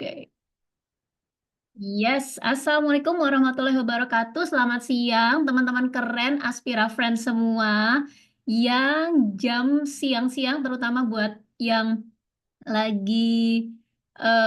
Oke. Yes, Assalamualaikum warahmatullahi wabarakatuh. Selamat siang, teman-teman keren, Aspira Friends semua. Yang jam siang-siang, terutama buat yang lagi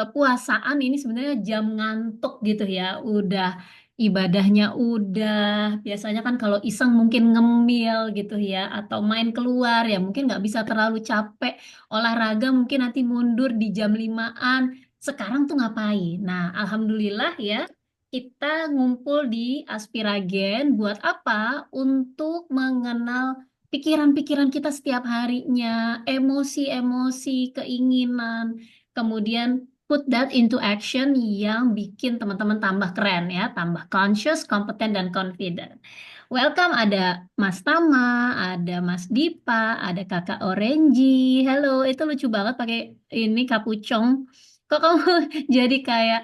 puasaan ini sebenarnya jam ngantuk gitu ya. Udah ibadahnya udah. Biasanya kan kalau iseng mungkin ngemil gitu ya, atau main keluar ya mungkin nggak bisa terlalu capek. Olahraga mungkin nanti mundur di jam 5-an. Sekarang tuh ngapain? Nah, alhamdulillah ya. Kita ngumpul di Aspiragen buat apa? Untuk mengenal pikiran-pikiran kita setiap harinya, emosi-emosi, keinginan, kemudian put that into action yang bikin teman-teman tambah keren ya, tambah conscious, kompeten, dan confident. Welcome, ada Mas Tama, ada Mas Dipa, ada Kakak Orenji. Halo, itu lucu banget pakai ini kapucong. Kok kamu jadi kayak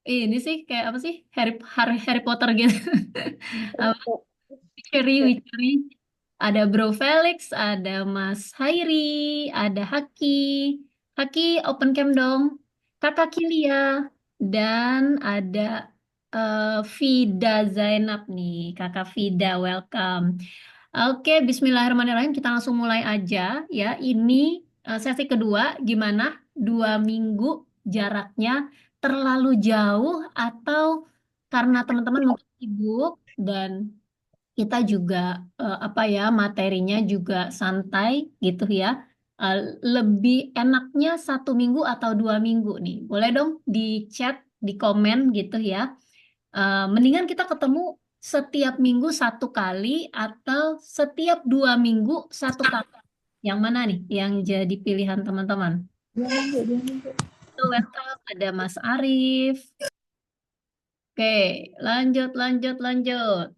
ini sih, kayak apa sih? Harry Potter gitu. Apa? Witchery. Ada Bro Felix, ada Mas Hairi, ada Haki. Haki, open cam dong. Kakak Kilia, dan ada Vida Zainab nih. Kakak Vida, welcome. Oke, Bismillahirrahmanirrahim. Kita langsung mulai aja ya. Ini sesi kedua. Gimana? 2 minggu jaraknya terlalu jauh atau karena teman-teman mungkin sibuk dan kita juga apa ya, materinya juga santai gitu ya. Eh, Lebih enaknya 1 minggu atau 2 minggu nih. Boleh dong di chat, di komen gitu ya. Mendingan kita ketemu setiap minggu 1 kali atau setiap 2 minggu 1 kali. Yang mana nih yang jadi pilihan teman-teman? Welcome, ada Mas Arif. Oke, lanjut, lanjut, lanjut.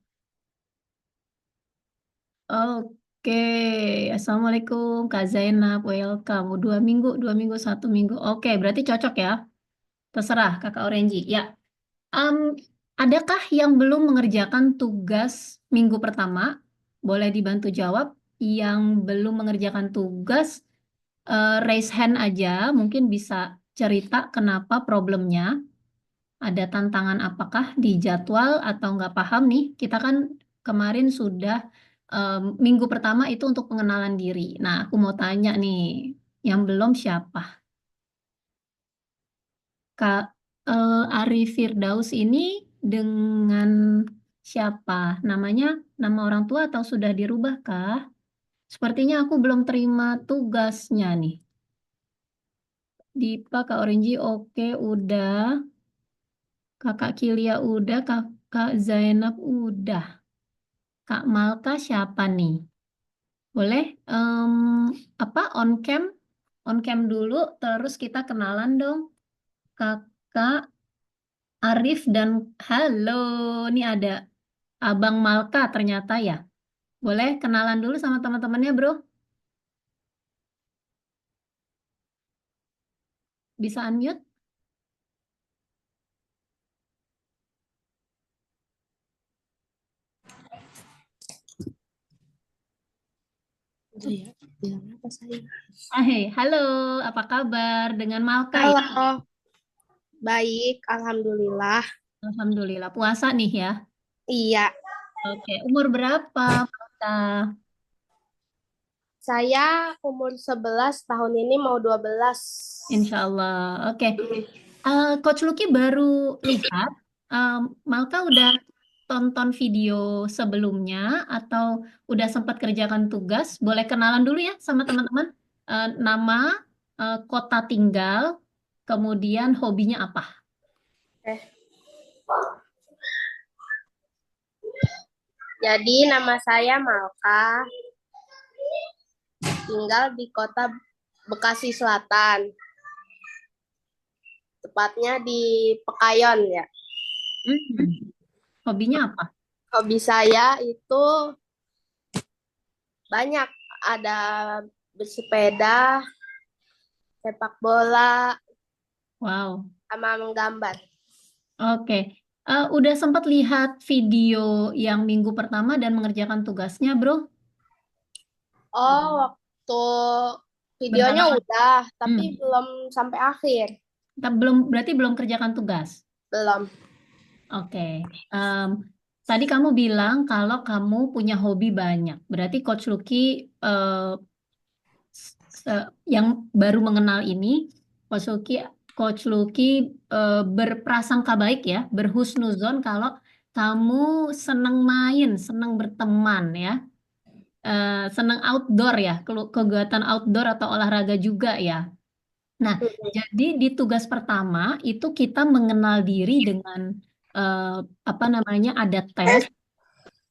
Oke, Assalamualaikum Kak Zainab, welcome. 2 minggu, 2 minggu, 1 minggu. Oke, berarti cocok ya. Terserah Kakak Orenji. Ya, Em, adakah yang belum mengerjakan tugas minggu pertama? Boleh dibantu jawab. Yang belum mengerjakan tugas, raise hand aja. Mungkin bisa cerita kenapa problemnya. Ada tantangan apakah di jadwal atau nggak paham nih? Kita kan kemarin sudah minggu pertama itu untuk pengenalan diri. Nah, aku mau tanya nih, yang belum siapa? Kak Arif Firdaus ini dengan siapa? Namanya nama orang tua atau sudah dirubah kah? Sepertinya aku belum terima tugasnya nih. Dipa, Kak Orenji, oke, udah. Kakak Kilia udah, Kakak Zainab udah. Kak Malka siapa nih? Boleh apa on cam dulu, terus kita kenalan dong. Kakak Arif dan halo, ini ada Abang Malka ternyata ya. Boleh kenalan dulu sama teman-temannya, Bro? Bisa unmute? Udah ya, bilang apa saya? Halo, apa kabar dengan Malka ya? Halo, baik, alhamdulillah. Alhamdulillah, puasa nih ya. Iya, Oke, umur berapa, Malka? saya umur 11 tahun ini mau 12. Insya Allah. Oke, Coach Lucky baru lihat, em, Malka udah tonton video sebelumnya atau udah sempat kerjakan tugas? Boleh kenalan dulu ya sama teman-teman. Nama, kota tinggal, kemudian hobinya apa? Eh, jadi nama saya Malka, tinggal di kota Bekasi Selatan, tepatnya di Pekayon ya. Hmm, hobinya apa? Hobi saya itu banyak, ada bersepeda, sepak bola, Wow. sama menggambar. Oke. Udah sempat lihat video yang minggu pertama dan mengerjakan tugasnya, Bro? Oh, waktu videonya Berhalangan. udah, tapi Hmm. belum sampai akhir. Berarti belum kerjakan tugas. Belum. Oke. Em, Tadi kamu bilang kalau kamu punya hobi banyak. Berarti Coach Lucky yang baru mengenal ini, Coach Lucky, Coach Lucky berprasangka baik ya, berhusnuzon kalau kamu senang main, senang berteman ya, senang outdoor ya, kegiatan outdoor atau olahraga juga ya. Nah, jadi di tugas pertama itu kita mengenal diri dengan eh, apa namanya ada tes.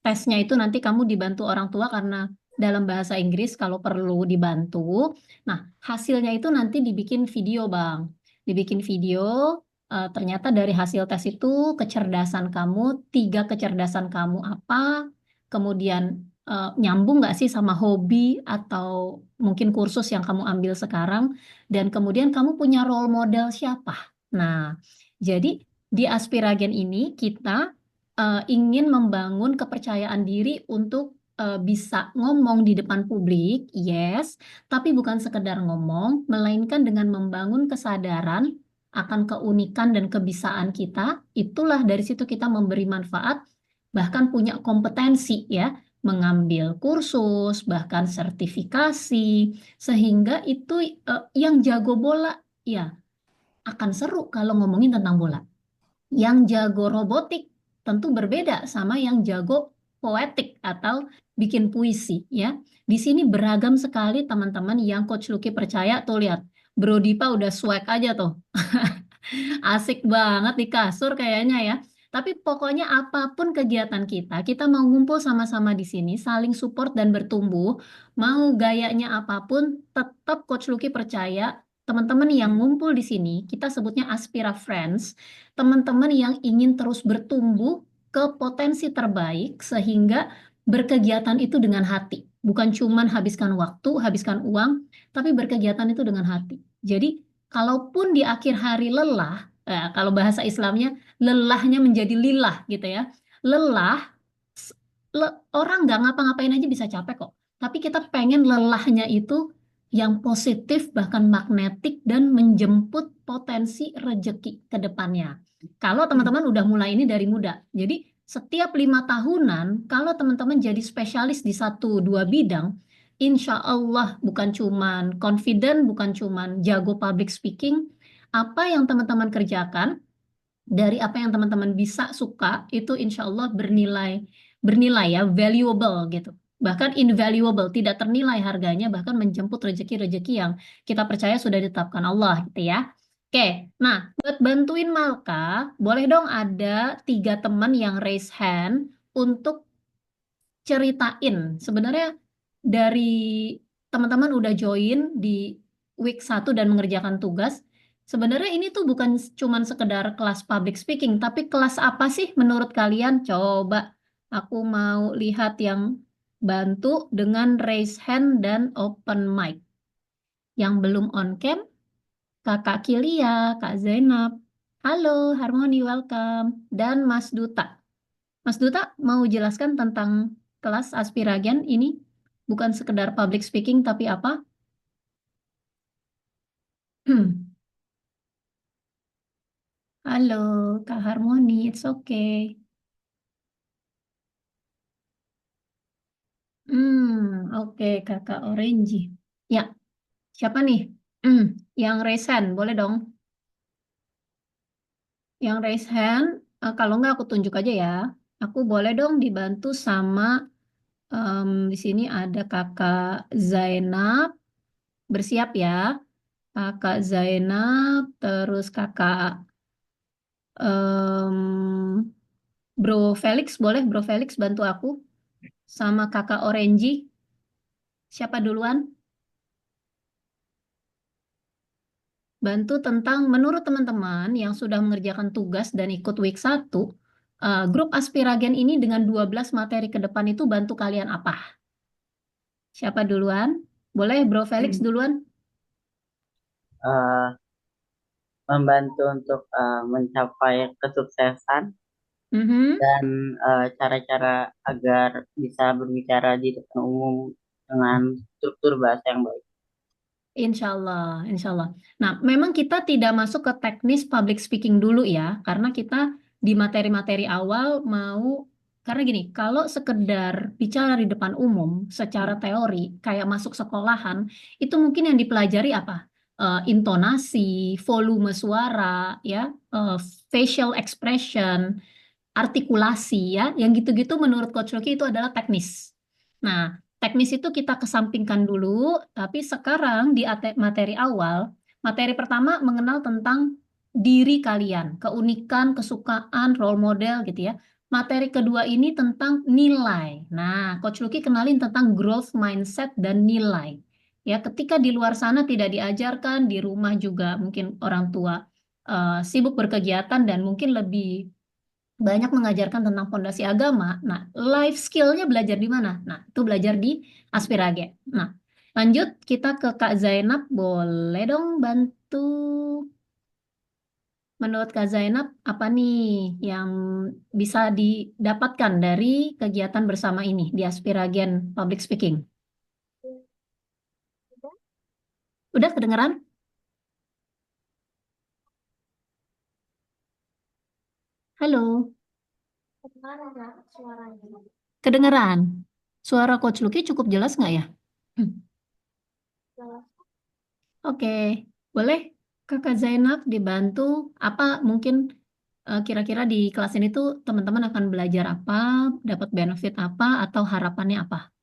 Tesnya itu nanti kamu dibantu orang tua karena dalam bahasa Inggris kalau perlu dibantu. Nah, hasilnya itu nanti dibikin video, Bang. Dibikin video, ternyata dari hasil tes itu kecerdasan kamu, tiga kecerdasan kamu apa, kemudian nyambung nggak sih sama hobi atau mungkin kursus yang kamu ambil sekarang, dan kemudian kamu punya role model siapa. Nah, jadi di Aspiragen ini kita ingin membangun kepercayaan diri untuk bisa ngomong di depan publik, yes, tapi bukan sekedar ngomong, melainkan dengan membangun kesadaran akan keunikan dan kebisaan kita. Itulah dari situ kita memberi manfaat, bahkan punya kompetensi ya, mengambil kursus, bahkan sertifikasi, sehingga itu yang jago bola ya akan seru kalau ngomongin tentang bola. Yang jago robotik tentu berbeda sama yang jago poetik atau bikin puisi ya. Di sini beragam sekali teman-teman yang Coach Lucky percaya tuh lihat. Bro Dipa udah swag aja tuh. Asik banget di kasur kayaknya ya. Tapi pokoknya apapun kegiatan kita, kita mau ngumpul sama-sama di sini, saling support dan bertumbuh. Mau gayanya apapun, tetap Coach Lucky percaya teman-teman yang ngumpul di sini, kita sebutnya Aspira Friends, teman-teman yang ingin terus bertumbuh ke potensi terbaik sehingga berkegiatan itu dengan hati. Bukan cuman habiskan waktu, habiskan uang, tapi berkegiatan itu dengan hati. Jadi, kalaupun di akhir hari lelah, kalau bahasa Islamnya lelahnya menjadi lilah gitu ya. Lelah, s- orang nggak ngapa-ngapain aja bisa capek kok. Tapi kita pengen lelahnya itu yang positif bahkan magnetik dan menjemput potensi rejeki ke depannya. Kalau teman-teman udah mulai ini dari muda. Jadi setiap 5 tahunan, kalau teman-teman jadi spesialis di satu dua bidang, insya Allah bukan cuman confident, bukan cuman jago public speaking, apa yang teman-teman kerjakan, dari apa yang teman-teman bisa suka, itu insya Allah bernilai, bernilai ya, valuable gitu. Bahkan invaluable, tidak ternilai harganya, bahkan menjemput rezeki-rezeki yang kita percaya sudah ditetapkan Allah gitu ya. Oke, nah buat bantuin Malka, boleh dong ada 3 teman yang raise hand untuk ceritain sebenarnya dari teman-teman udah join di week 1 dan mengerjakan tugas. Sebenarnya ini tuh bukan cuman sekedar kelas public speaking, tapi kelas apa sih menurut kalian? Coba aku mau lihat yang bantu dengan raise hand dan open mic. Yang belum on cam, Kakak Kilia, Kak Zainab. Halo, Harmony, welcome. Dan Mas Duta. Mas Duta mau jelaskan tentang kelas Aspiragen ini bukan sekedar public speaking tapi apa? Halo, Kak Harmoni, it's okay. Oke, Kakak Orange. Ya, siapa nih? Hmm, yang raise hand, boleh dong. Yang raise hand, kalau nggak aku tunjuk aja ya. Aku boleh dong dibantu sama di sini ada Kakak Zainab, bersiap ya. Kakak Zainab, terus Kakak Em, Bro Felix, boleh Bro Felix bantu aku sama Kakak Orenji. Siapa duluan? Bantu tentang menurut teman-teman yang sudah mengerjakan tugas dan ikut week 1, grup Aspiragen ini dengan 12 materi ke depan itu bantu kalian apa? Siapa duluan? Boleh Bro Felix duluan? eh, Membantu untuk mencapai kesuksesan Mhm. dan cara-cara agar bisa berbicara di depan umum dengan struktur bahasa yang baik. Insya Allah, insya Allah. Nah, memang kita tidak masuk ke teknis public speaking dulu ya, karena kita di materi-materi awal mau, karena gini, kalau sekedar bicara di depan umum secara teori, kayak masuk sekolahan, itu mungkin yang dipelajari apa? Intonasi, volume suara, ya, facial expression, artikulasi ya, yang gitu-gitu menurut Coach Lucky itu adalah teknis. Nah, teknis itu kita kesampingkan dulu, tapi sekarang di materi awal, materi pertama mengenal tentang diri kalian, keunikan, kesukaan, role model gitu ya. Materi kedua ini tentang nilai. Nah, Coach Lucky kenalin tentang growth mindset dan nilai. Ya, ketika di luar sana tidak diajarkan, di rumah juga mungkin orang tua sibuk berkegiatan dan mungkin lebih banyak mengajarkan tentang fondasi agama. Nah, life skill-nya belajar di mana? Nah, itu belajar di Aspirage. Nah, lanjut kita ke Kak Zainab. Boleh dong bantu. Menurut Kak Zainab, apa nih yang bisa didapatkan dari kegiatan bersama ini di Aspiragen Public Speaking? Udah Udah kedengeran? Halo, kedengaran nggak suaranya? kedengeran. Suara Coach Lucky cukup jelas nggak ya? Jelas. Oke, boleh Kakak Zainab dibantu apa mungkin kira-kira di kelas ini tuh teman-teman akan belajar apa, dapat benefit apa, atau harapannya apa?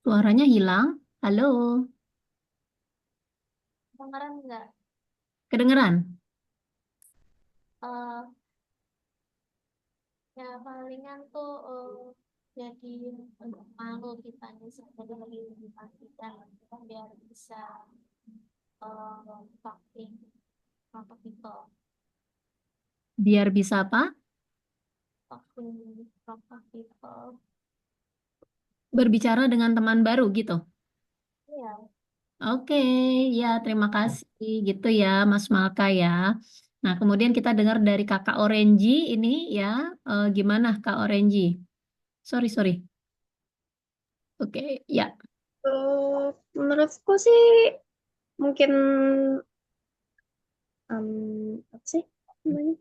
Suaranya hilang. Halo, Kedengaran nggak? kedengeran? Eh, ya palingan tuh jadi malu kita nih sebagai dipastikan biar bisa talking apa gitu, Biar bisa apa? talking apa gitu. Berbicara dengan teman baru gitu. Iya. Oke, ya terima kasih gitu ya Mas Malka ya. Nah, kemudian kita dengar dari Kakak Orenji ini ya, gimana Kak Orenji? Sorry, sorry. Oke, ya. Menurutku sih mungkin apa sih namanya?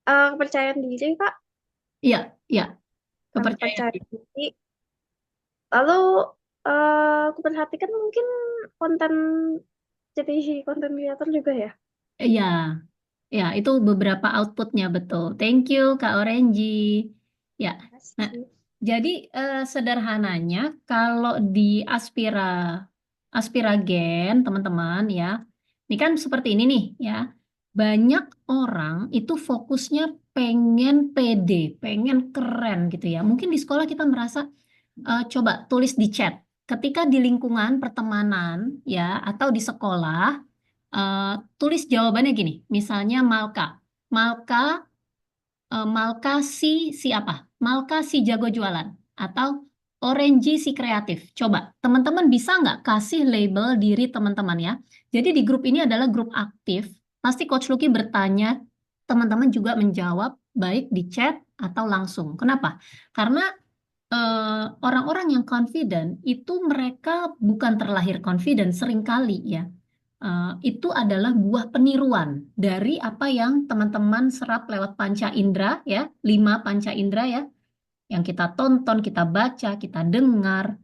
Kepercayaan diri, Kak. Iya, iya, kepercayaan Kepercayaan diri. diri. Lalu aku perhatikan mungkin konten jadi konten kreator juga ya. Iya, ya, itu beberapa outputnya betul. Thank you, Kak Orenji. Ya, nah, Masih. jadi sederhananya kalau di Aspira, Aspiragen, teman-teman ya, ini kan seperti ini nih ya. Banyak orang itu fokusnya pengen pede, pengen keren gitu ya. Mungkin di sekolah kita merasa, coba tulis di chat. Ketika di lingkungan pertemanan ya, atau di sekolah, eh, tulis jawabannya gini, misalnya Malka. Malka, Malka si apa? Malka si jago jualan. Atau Orange si kreatif. Coba, teman-teman bisa nggak kasih label diri teman-teman ya? Jadi di grup ini adalah grup aktif. Pasti Coach Lucky bertanya, teman-teman juga menjawab baik di chat atau langsung. Kenapa? Karena orang-orang yang confident itu mereka bukan terlahir confident seringkali ya. Itu adalah buah peniruan dari apa yang teman-teman serap lewat panca indera ya, 5 panca indera ya, yang kita tonton, kita baca, kita dengar,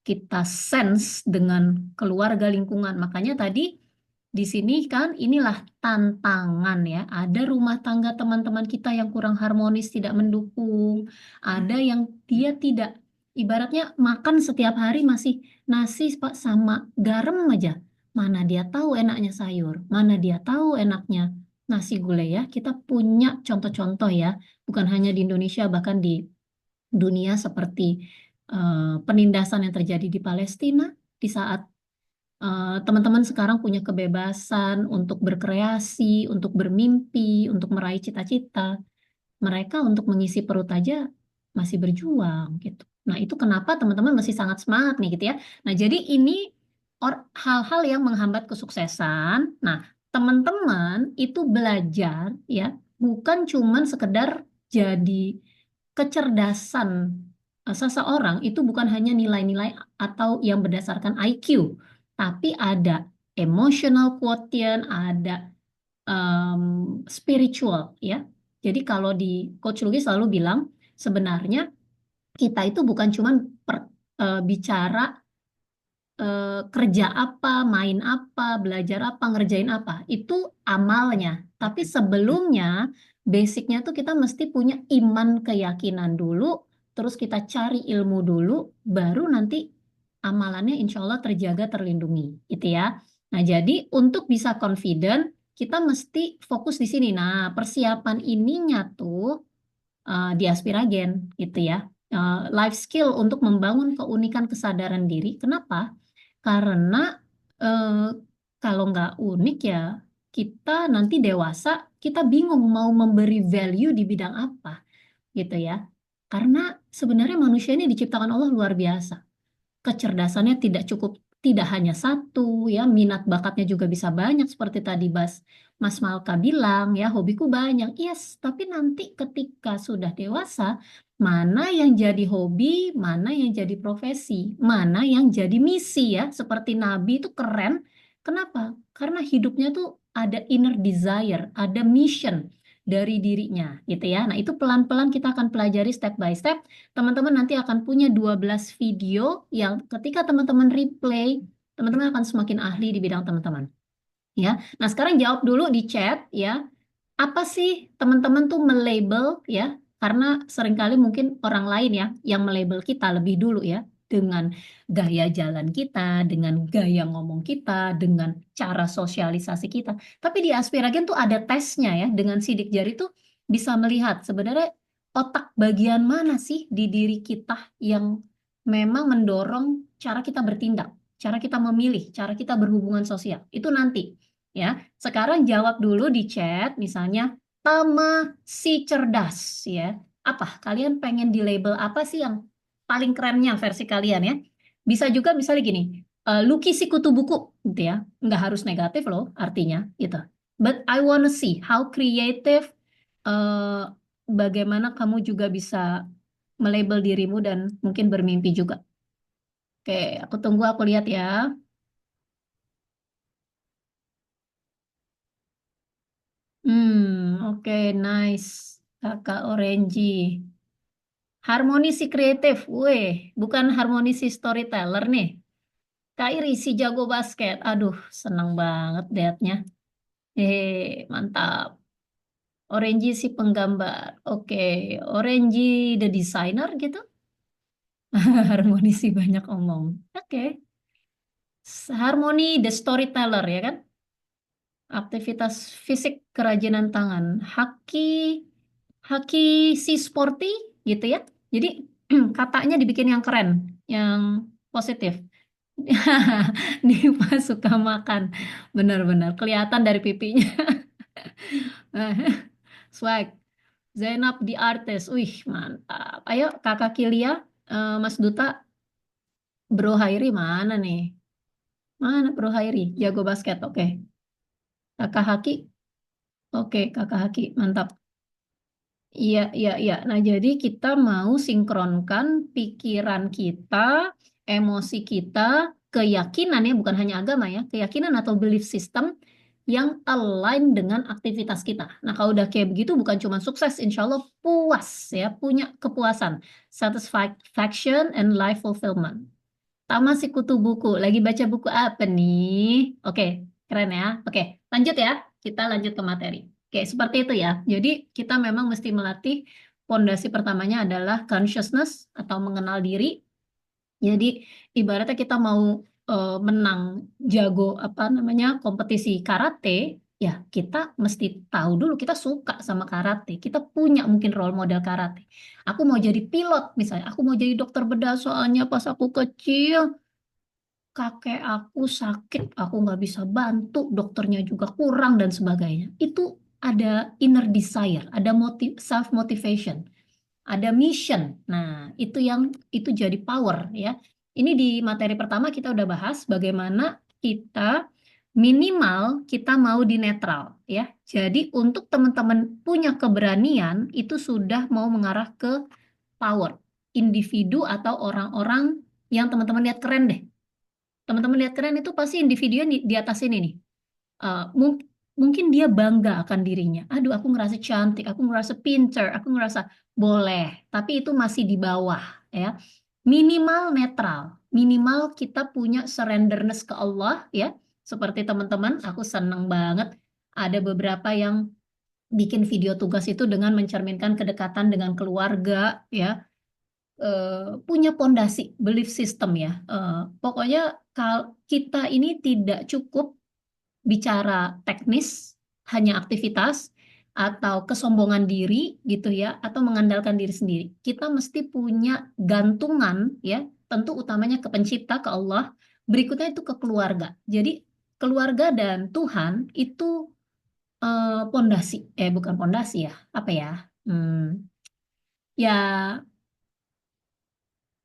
kita sense dengan keluarga lingkungan. Makanya tadi di sini kan inilah tantangan ya. Ada rumah tangga teman-teman kita yang kurang harmonis, tidak mendukung. Ada yang dia tidak, ibaratnya makan setiap hari masih nasi Pak sama garam aja. Mana dia tahu enaknya sayur, mana dia tahu enaknya nasi gulai ya. Kita punya contoh-contoh ya, bukan hanya di Indonesia, bahkan di dunia seperti penindasan yang terjadi di Palestina di saat teman-teman sekarang punya kebebasan untuk berkreasi, untuk bermimpi, untuk meraih cita-cita. Mereka untuk mengisi perut aja masih berjuang gitu. Nah, itu kenapa teman-teman masih sangat semangat nih gitu ya. Nah, jadi ini hal-hal yang menghambat kesuksesan. Nah, teman-teman itu belajar ya, bukan cuman sekedar jadi kecerdasan seseorang itu bukan hanya nilai-nilai atau yang berdasarkan IQ, tapi ada emotional quotient, ada spiritual ya. Jadi kalau di Coach Lugi selalu bilang sebenarnya kita itu bukan cuman bicara kerja apa, main apa, belajar apa, ngerjain apa. Itu amalnya. Tapi sebelumnya, basicnya tuh kita mesti punya iman keyakinan dulu, terus kita cari ilmu dulu, baru nanti amalannya insya Allah terjaga, terlindungi. Gitu ya. Nah, jadi untuk bisa confident, kita mesti fokus di sini. Nah, persiapan ininya tuh di Aspiragen gitu ya. Life skill untuk membangun keunikan kesadaran diri. Kenapa? Karena eh, kalau nggak unik ya kita nanti dewasa kita bingung mau memberi value di bidang apa gitu ya. Karena sebenarnya manusia ini diciptakan Allah luar biasa. Kecerdasannya tidak cukup, tidak hanya satu ya, minat bakatnya juga bisa banyak seperti tadi Mas Malka bilang ya, hobiku banyak. Yes, tapi nanti ketika sudah dewasa, mana yang jadi hobi, mana yang jadi profesi, mana yang jadi misi ya, seperti Nabi itu keren. Kenapa? Karena hidupnya tuh ada inner desire, ada mission dari dirinya gitu ya. Nah, itu pelan-pelan kita akan pelajari step by step. Teman-teman nanti akan punya 12 video yang ketika teman-teman replay, teman-teman akan semakin ahli di bidang teman-teman. Ya. Nah, sekarang jawab dulu di chat ya. Apa sih teman-teman tuh melabel ya? Karena seringkali mungkin orang lain ya yang melabel kita lebih dulu ya dengan gaya jalan kita, dengan gaya ngomong kita, dengan cara sosialisasi kita. Tapi di Aspiragen tuh ada tesnya ya, dengan sidik jari tuh bisa melihat sebenarnya otak bagian mana sih di diri kita yang memang mendorong cara kita bertindak, cara kita memilih, cara kita berhubungan sosial. Itu nanti ya. Sekarang jawab dulu di chat, misalnya Tama si cerdas ya. Apa? Kalian pengen di label apa sih yang paling kerennya versi kalian ya? Bisa juga misalnya gini, Lucky si kutu buku gitu ya. Nggak harus negatif loh artinya gitu. But I wanna see how creative, eh, bagaimana kamu juga bisa melabel dirimu dan mungkin bermimpi juga. Oke, aku tunggu, aku lihat ya. Oke, nice. Kakak Orange. Harmoni si kreatif. Weh, bukan harmoni si storyteller nih. Kak Iri si jago basket. Aduh, senang banget liatnya. Mantap. Orange si penggambar. Oke, Orange the designer gitu. Harmoni si banyak omong. Oke. Harmoni the storyteller ya kan? Aktivitas fisik kerajinan tangan. Haki, haki si sporty gitu ya. Jadi katanya dibikin yang keren, yang positif. Diva suka makan. Benar-benar kelihatan dari pipinya. Swag. Zainab di artis. Wih, mantap. Ayo Kakak Kilia, Mas Duta, Bro Hairi mana nih? Mana Bro Hairi? Jago basket. Oke. Kakak Haki. Oke, Kakak Haki. Mantap. Iya, iya, iya. Nah, jadi kita mau sinkronkan pikiran kita, emosi kita, keyakinan ya, bukan hanya agama ya, keyakinan atau belief system yang align dengan aktivitas kita. Nah, kalau udah kayak begitu, bukan cuma sukses, insya Allah puas ya, punya kepuasan, satisfaction and life fulfillment. Taman si kutu buku, lagi baca buku apa nih? Oke, keren ya. Oke, lanjut ya. Kita lanjut ke materi. Oke, seperti itu ya. Jadi kita memang mesti melatih pondasi pertamanya adalah consciousness atau mengenal diri. Jadi ibaratnya kita mau menang jago apa namanya kompetisi karate, ya kita mesti tahu dulu kita suka sama karate. Kita punya mungkin role model karate. Aku mau jadi pilot misalnya, aku mau jadi dokter bedah soalnya pas aku kecil kakek aku sakit, aku nggak bisa bantu, dokternya juga kurang dan sebagainya. Itu ada inner desire, ada self motivation. ada mission. Nah, itu jadi power ya. Ini di materi pertama kita udah bahas bagaimana kita minimal kita mau di netral ya. Jadi untuk teman-teman punya keberanian itu sudah mau mengarah ke power, individu atau orang-orang yang teman-teman lihat keren deh. Teman-teman lihat keren itu pasti individunya di atas ini nih. Eh, mung- Mungkin dia bangga akan dirinya. Aduh, aku ngerasa cantik, aku ngerasa pinter, aku ngerasa boleh. Tapi itu masih di bawah, ya. Minimal netral, minimal kita punya surrenderness ke Allah, ya. Seperti teman-teman, aku seneng banget. Ada beberapa yang bikin video tugas itu dengan mencerminkan kedekatan dengan keluarga, ya. Punya pondasi belief system, ya. Pokoknya kita ini tidak cukup bicara teknis, hanya aktivitas, atau kesombongan diri gitu ya, atau mengandalkan diri sendiri. Kita mesti punya gantungan ya, tentu utamanya ke pencipta, ke Allah, berikutnya itu ke keluarga. Jadi keluarga dan Tuhan itu pondasi, bukan pondasi ya, apa ya? Ya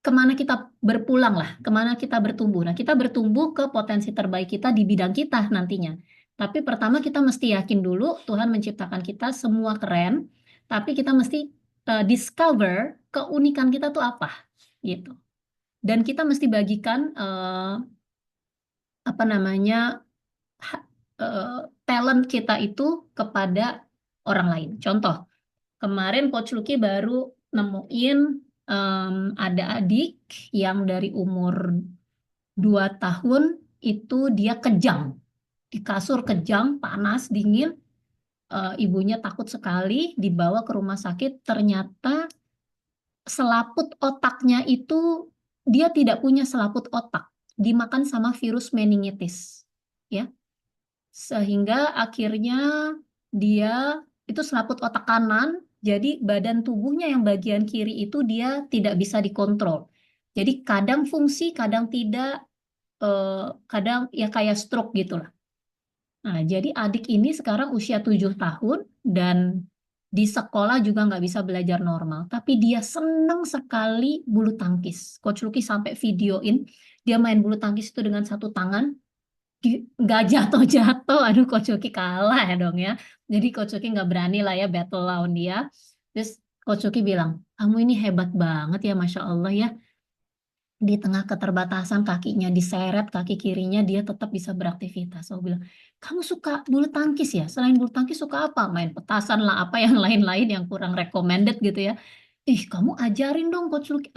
kemana kita berpulang lah, kemana kita bertumbuh. Nah, kita bertumbuh ke potensi terbaik kita di bidang kita nantinya. Tapi pertama kita mesti yakin dulu Tuhan menciptakan kita semua keren, tapi kita mesti discover keunikan kita tuh apa, gitu. Dan kita mesti bagikan apa namanya ha- eh, talent kita itu kepada orang lain. Contoh, kemarin Coach Lucky baru nemuin ada adik yang dari umur 2 tahun itu dia kejang. Di kasur kejang, panas, dingin. Ibunya takut sekali, dibawa ke rumah sakit. Ternyata selaput otaknya itu, dia tidak punya selaput otak. Dimakan sama virus meningitis. Ya, sehingga akhirnya dia itu selaput otak kanan, jadi badan tubuhnya yang bagian kiri itu dia tidak bisa dikontrol. Jadi kadang fungsi, kadang tidak, kadang ya kayak stroke gitu lah. Nah, jadi adik ini sekarang usia 7 tahun dan di sekolah juga nggak bisa belajar normal. Tapi dia senang sekali bulu tangkis. Coach Lucky sampai videoin dia main bulu tangkis itu dengan satu tangan, nggak jatuh-jatuh. Aduh, Coach Yuki kalah ya dong ya. Jadi Coach Yuki nggak berani lah ya battle lawan dia. Terus Coach Yuki bilang, kamu ini hebat banget ya, Masya Allah ya. Di tengah keterbatasan kakinya diseret, kaki kirinya dia tetap bisa beraktivitas. Saya bilang, kamu suka bulu tangkis ya? Selain bulu tangkis suka apa? Main petasan lah, apa yang lain-lain yang kurang recommended gitu ya. Ih, kamu ajarin dong Coach Luki,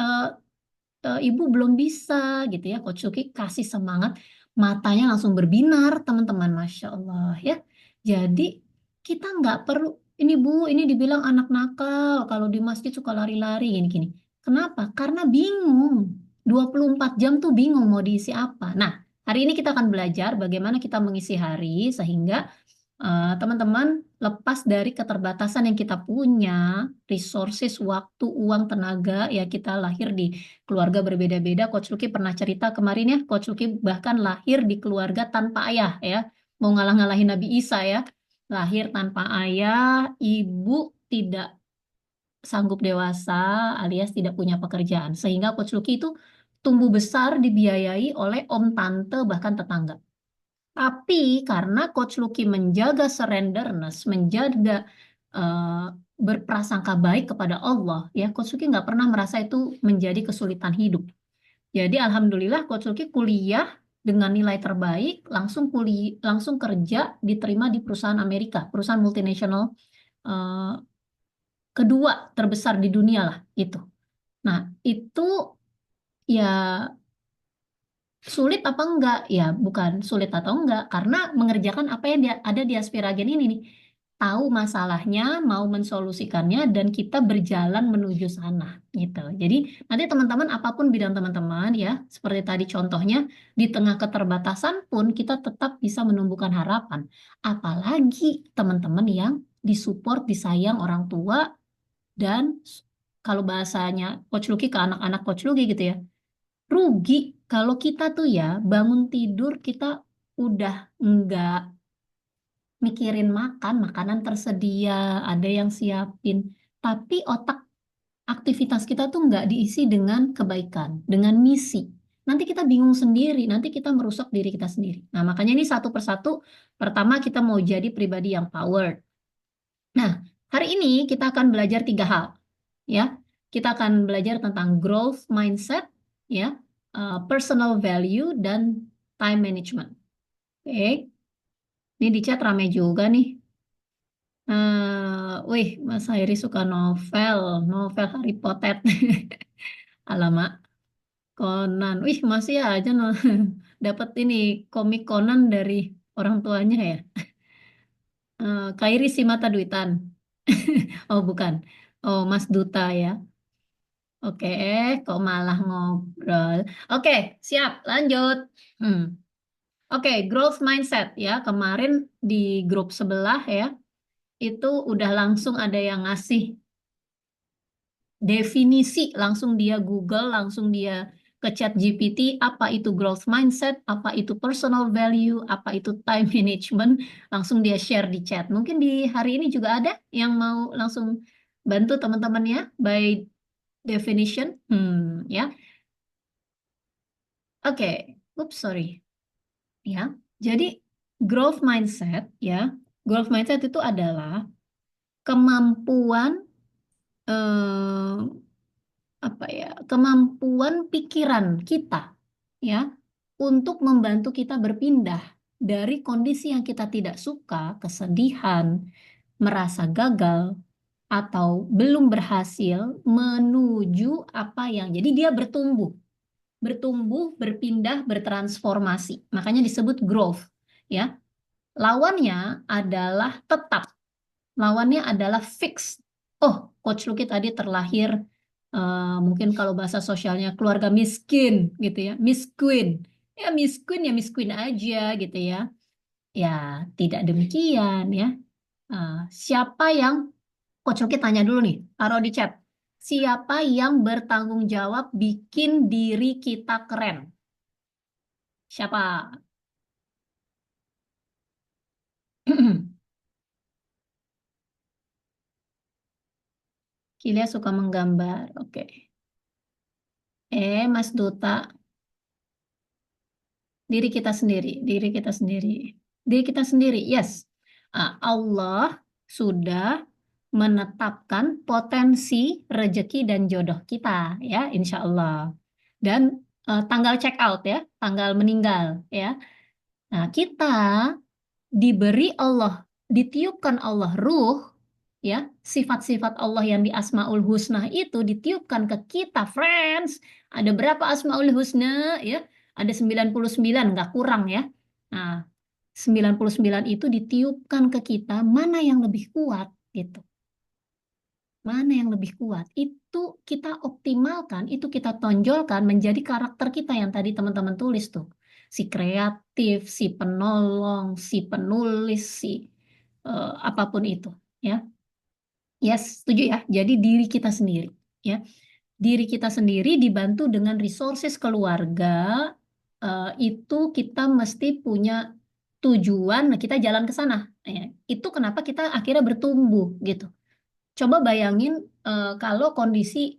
ibu belum bisa gitu ya. Coach Luki kasih semangat, matanya langsung berbinar teman-teman, Masya Allah ya. Jadi kita nggak perlu, ini Bu, ini dibilang anak nakal, kalau di masjid suka lari-lari gini-gini. Kenapa? Karena bingung. 24 jam tuh bingung mau diisi apa. Nah, hari ini kita akan belajar bagaimana kita mengisi hari sehingga teman-teman lepas dari keterbatasan yang kita punya, resources, waktu, uang, tenaga, ya kita lahir di keluarga berbeda-beda. Coach Lucky pernah cerita kemarin ya, Coach Lucky bahkan lahir di keluarga tanpa ayah ya, mau ngalah-ngalahin Nabi Isa ya, lahir tanpa ayah, ibu tidak sanggup dewasa alias tidak punya pekerjaan, sehingga Coach Lucky itu tumbuh besar dibiayai oleh om, tante, bahkan tetangga. Tapi karena Coach Lucky menjaga surrenderness, menjaga eh, berprasangka baik kepada Allah, ya Coach Lucky nggak pernah merasa itu menjadi kesulitan hidup. Jadi alhamdulillah Coach Lucky kuliah dengan nilai terbaik, langsung kerja, diterima di perusahaan Amerika, perusahaan multinasional eh, kedua terbesar di dunia lah itu. Nah itu ya sulit apa enggak? Ya, bukan sulit atau enggak, karena mengerjakan apa yang ada di Aspiragen ini nih. Tahu masalahnya, mau mensolusikannya, dan kita berjalan menuju sana, gitu. Jadi, nanti teman-teman, apapun bidang teman-teman, ya, seperti tadi contohnya, di tengah keterbatasan pun kita tetap bisa menumbuhkan harapan. Apalagi teman-teman yang disupport, disayang orang tua, dan kalau bahasanya Coach Lucky ke anak-anak Coach Lucky gitu ya, rugi kalau kita tuh ya bangun tidur kita udah nggak mikirin makan, makanan tersedia, ada yang siapin. Tapi otak aktivitas kita tuh nggak diisi dengan kebaikan, dengan misi. Nanti kita bingung sendiri, nanti kita merusak diri kita sendiri. Nah, makanya ini satu persatu, pertama kita mau jadi pribadi yang power. Nah, hari ini kita akan belajar 3 hal, ya. Kita akan belajar tentang growth mindset, ya, personal value, dan time management. Oke, ini di chat rame juga nih. Wih, Mas Hairi suka novel, novel Harry Potter. Alamak, Conan. Wih, masih aja dapat ini komik Conan dari orang tuanya ya. Kairi si mata duitan. Oh, bukan. Oh, Mas Duta ya. Oke, kok malah ngobrol. Oke, siap, lanjut. Hmm. Oke, growth mindset ya. Kemarin di grup sebelah ya, itu udah langsung ada yang ngasih definisi, langsung dia Google, langsung dia ke chat GPT, apa itu growth mindset, apa itu personal value, apa itu time management, langsung dia share di chat. Mungkin di hari ini juga ada yang mau langsung bantu teman-temannya by definition. Ya. Oke, Oops, sorry. Ya. Jadi growth mindset ya, growth mindset itu adalah kemampuan eh, apa ya, kemampuan pikiran kita ya untuk membantu kita berpindah dari kondisi yang kita tidak suka, kesedihan, merasa gagal atau belum berhasil menuju apa yang jadi dia bertumbuh, berpindah, bertransformasi. Makanya disebut growth ya. Lawannya adalah tetap. Lawannya adalah fix. Oh, Coach Luki tadi terlahir mungkin kalau bahasa sosialnya keluarga miskin gitu ya, miskin. Ya miskin aja gitu ya. Ya, tidak demikian ya. Siapa yang Coach Luki tanya dulu nih, taruh di chat. Siapa yang bertanggung jawab bikin diri kita keren? Siapa? Kilia suka menggambar. Oke. Mas Duta, diri kita sendiri, diri kita sendiri. Yes, Allah sudah menetapkan potensi rezeki dan jodoh kita, ya, insya Allah. Dan tanggal check out ya, tanggal meninggal, ya. Nah, kita diberi Allah, ditiupkan Allah ruh, ya, sifat-sifat Allah yang di Asmaul Husna itu ditiupkan ke kita, friends. Ada berapa Asmaul Husna, ya? Ada 99, nggak kurang ya. Nah, 99 itu ditiupkan ke kita, mana yang lebih kuat gitu. Mana yang lebih kuat? Itu kita optimalkan, itu kita tonjolkan menjadi karakter kita yang tadi teman-teman tulis tuh. Si kreatif, si penolong, si penulis, si apapun itu, ya. Yes, setuju ya. Jadi diri kita sendiri, ya. Diri kita sendiri dibantu dengan resources keluarga, itu kita mesti punya tujuan, nah kita jalan ke sana. Ya. Itu kenapa kita akhirnya bertumbuh gitu. Coba bayangin kalau kondisi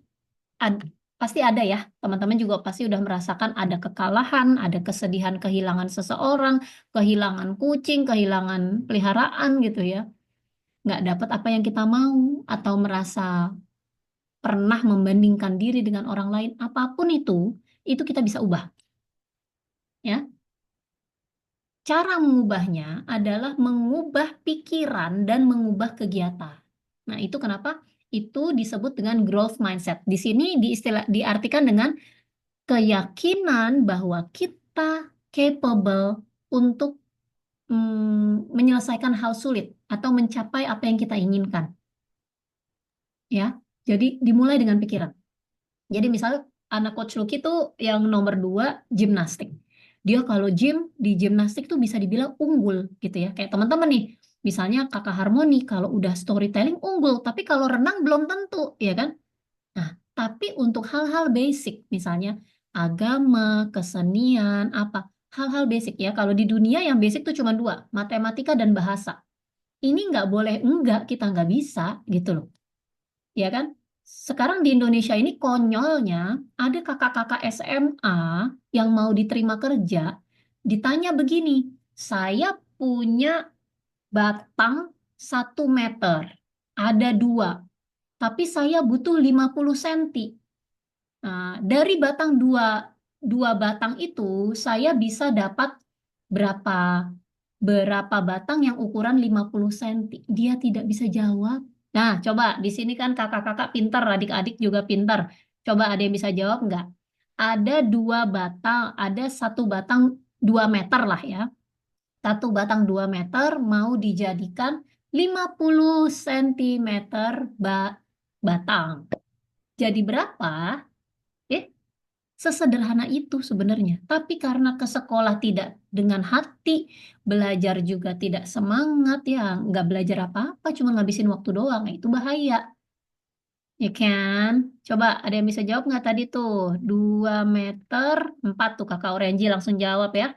pasti ada ya, teman-teman juga pasti udah merasakan ada kekalahan, ada kesedihan kehilangan seseorang, kehilangan kucing, kehilangan peliharaan gitu ya. Nggak dapat apa yang kita mau, atau merasa pernah membandingkan diri dengan orang lain, apapun itu kita bisa ubah. Ya, cara mengubahnya adalah mengubah pikiran dan mengubah kegiatan. Nah, itu kenapa itu disebut dengan growth mindset. Di sini diartikan dengan keyakinan bahwa kita capable untuk menyelesaikan hal sulit atau mencapai apa yang kita inginkan. Ya, jadi dimulai dengan pikiran. Jadi misalnya anak Coach Lucky tuh yang nomor 2 gimnastik. Dia kalau di gimnastik tuh bisa dibilang unggul gitu ya. Kayak teman-teman nih, misalnya Kakak Harmoni kalau udah storytelling unggul, tapi kalau renang belum tentu, ya kan? Nah, tapi untuk hal-hal basic, misalnya agama, kesenian, apa, hal-hal basic ya. Kalau di dunia yang basic tuh cuma 2, matematika dan bahasa. Ini nggak boleh enggak, kita nggak bisa gitu loh. Ya kan? Sekarang di Indonesia ini konyolnya ada kakak-kakak SMA yang mau diterima kerja, ditanya begini, saya punya batang 1 meter, ada 2, tapi saya butuh 50 senti. Nah, dari batang dua batang itu saya bisa dapat berapa berapa batang yang ukuran 50 senti. Dia tidak bisa jawab. Nah, coba di sini kan kakak-kakak pintar, adik-adik juga pintar. Coba ada yang bisa jawab nggak? Ada 2 batang, ada 1 batang 2 meter lah ya. 1 batang 2 meter mau dijadikan 50 sentimeter batang. Jadi berapa? Eh, Sesederhana itu sebenarnya. Tapi karena ke sekolah tidak dengan hati, belajar juga tidak semangat ya, nggak belajar apa-apa, cuma ngabisin waktu doang. Nah, itu bahaya, ya kan? Coba ada yang bisa jawab nggak tadi tuh? 2 meter 4 tuh kakak Orenji langsung jawab ya.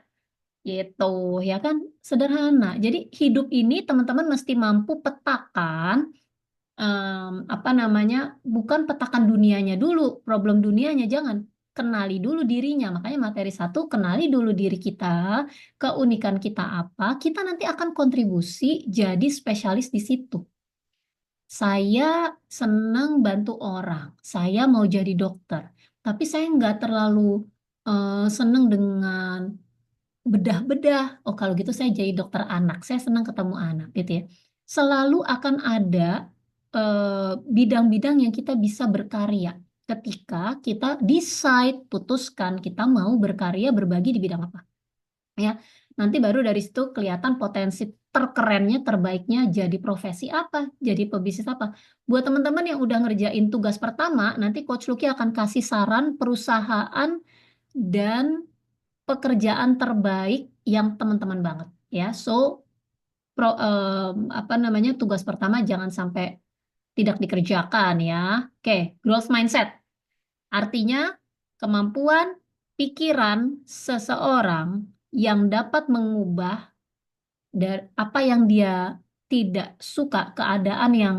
Gitu, ya kan? Sederhana. Jadi hidup ini teman-teman mesti mampu petakan apa namanya, bukan petakan dunianya dulu, problem dunianya jangan, kenali dulu dirinya. Makanya materi 1, kenali dulu diri kita, keunikan kita apa, kita nanti akan kontribusi jadi spesialis di situ. Saya senang bantu orang, saya mau jadi dokter, tapi saya nggak terlalu senang dengan bedah-bedah. Oh, kalau gitu saya jadi dokter anak. Saya senang ketemu anak, gitu ya. Selalu akan ada bidang-bidang yang kita bisa berkarya. Ketika kita decide, putuskan kita mau berkarya berbagi di bidang apa. Ya, nanti baru dari situ kelihatan potensi terkerennya, terbaiknya jadi profesi apa, jadi pebisnis apa. Buat teman-teman yang udah ngerjain tugas pertama, nanti Coach Lucky akan kasih saran perusahaan dan pekerjaan terbaik yang teman-teman banget ya. So apa namanya, tugas pertama jangan sampai tidak dikerjakan ya. Oke, growth mindset artinya kemampuan pikiran seseorang yang dapat mengubah dari apa yang dia tidak suka, keadaan yang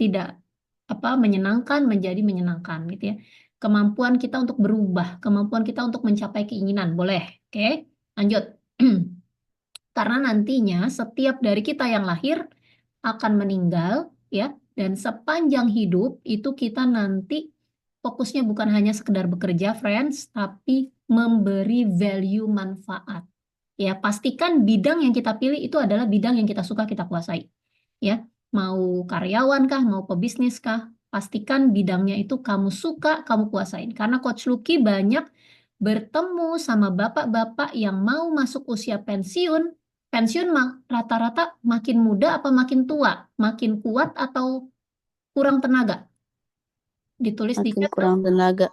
tidak apa menyenangkan menjadi menyenangkan gitu ya. Kemampuan kita untuk berubah, kemampuan kita untuk mencapai keinginan, boleh. Oke, lanjut. Karena nantinya setiap dari kita yang lahir akan meninggal ya, dan sepanjang hidup itu kita nanti fokusnya bukan hanya sekedar bekerja, friends, tapi memberi value manfaat. Ya, pastikan bidang yang kita pilih itu adalah bidang yang kita suka, kita kuasai. Ya, mau karyawan kah, mau pebisnis kah, pastikan bidangnya itu kamu suka, kamu kuasain. Karena Coach Lucky banyak bertemu sama bapak-bapak yang mau masuk usia pensiun. Pensiun rata-rata makin muda apa makin tua? Makin kuat atau kurang tenaga? Ditulis di Makin chat dong. kurang tenaga.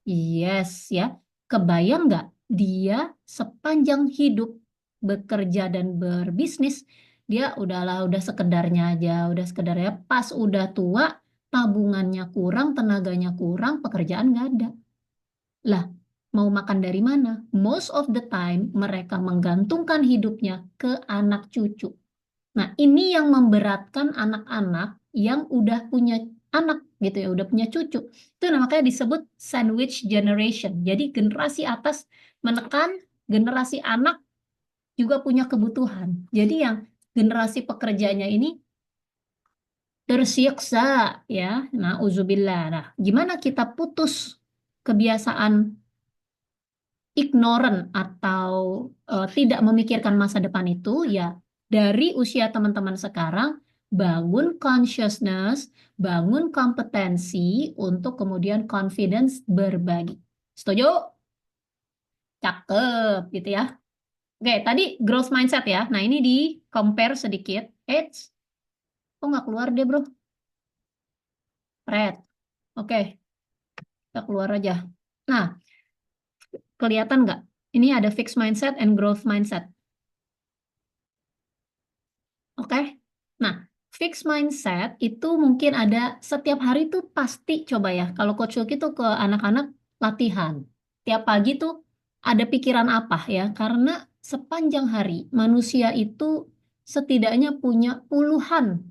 Yes, ya. Kebayang nggak dia sepanjang hidup bekerja dan berbisnis, dia udah sekedarnya aja, udah sekedarnya, pas udah tua, tabungannya kurang, tenaganya kurang, pekerjaan nggak ada. Lah, mau makan dari mana? Most of the time mereka menggantungkan hidupnya ke anak cucu. Nah, ini yang memberatkan anak-anak yang udah punya anak gitu ya, udah punya cucu. Itu makanya disebut sandwich generation. Jadi generasi atas menekan generasi anak juga punya kebutuhan. Jadi yang generasi pekerjanya ini tersiksa ya. Nah, uzubillah. Nah, gimana kita putus kebiasaan ignorant atau tidak memikirkan masa depan itu ya dari usia teman-teman sekarang bangun consciousness, bangun kompetensi untuk kemudian confidence berbagi. Setuju? Cakep gitu ya. Oke, tadi growth mindset ya. Nah, ini di compare sedikit. Eits, kok nggak keluar deh bro? Red. Oke, kita keluar aja. Nah, kelihatan nggak? Ini ada fixed mindset and growth mindset. Oke. Nah, fixed mindset itu mungkin ada setiap hari tuh pasti coba ya. Kalau Coach Yuki tuh ke anak-anak latihan. Tiap pagi tuh ada pikiran apa ya? Karena sepanjang hari manusia itu setidaknya punya puluhan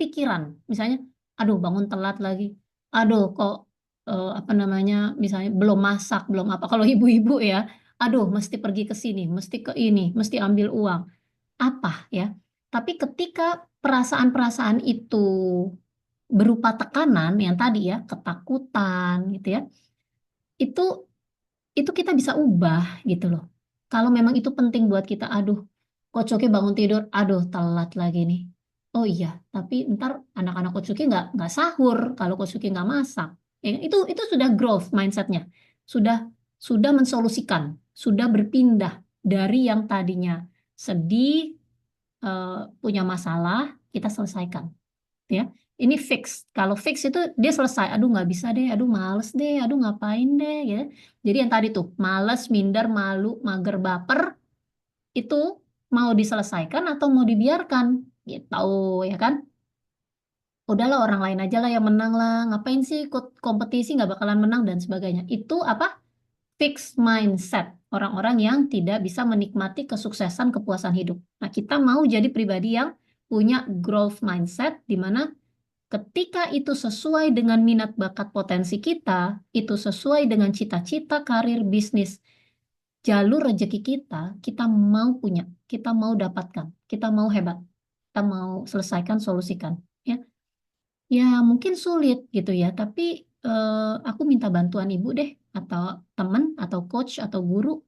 pikiran. Misalnya, aduh bangun telat lagi. aduh kok apa namanya, misalnya belum masak, belum apa. Kalau ibu-ibu ya, aduh mesti pergi ke sini, mesti ke ini, mesti ambil uang. Apa ya? Tapi ketika perasaan-perasaan itu berupa tekanan yang tadi ya, ketakutan gitu ya, itu itu kita bisa ubah gitu loh. Kalau memang itu penting buat kita, aduh, kok Coki bangun tidur, aduh telat lagi nih. Oh iya, tapi ntar anak-anak Kocuki nggak sahur kalau Kocuki nggak masak. Ya, itu sudah growth mindsetnya, sudah sudah mensolusikan, sudah berpindah dari yang tadinya sedih, eh, punya masalah, kita selesaikan ya. Ini fix. Kalau fix itu dia selesai. Aduh nggak bisa deh, aduh males deh, aduh ngapain deh ya. Jadi yang tadi tuh males, minder, malu, mager, baper itu mau diselesaikan atau mau dibiarkan gitu ya kan? Udahlah orang lain aja lah yang menang lah. Ngapain sih ikut kompetisi nggak bakalan menang dan sebagainya. Itu apa? Fixed mindset. Orang-orang yang tidak bisa menikmati kesuksesan kepuasan hidup. Nah, kita mau jadi pribadi yang punya growth mindset di mana ketika itu sesuai dengan minat bakat potensi kita, itu sesuai dengan cita-cita karir bisnis, jalur rezeki kita, kita mau punya, kita mau dapatkan, kita mau hebat, kita mau selesaikan, solusikan. Ya, ya mungkin sulit gitu ya, tapi aku minta bantuan ibu deh, atau teman, atau coach, atau guru,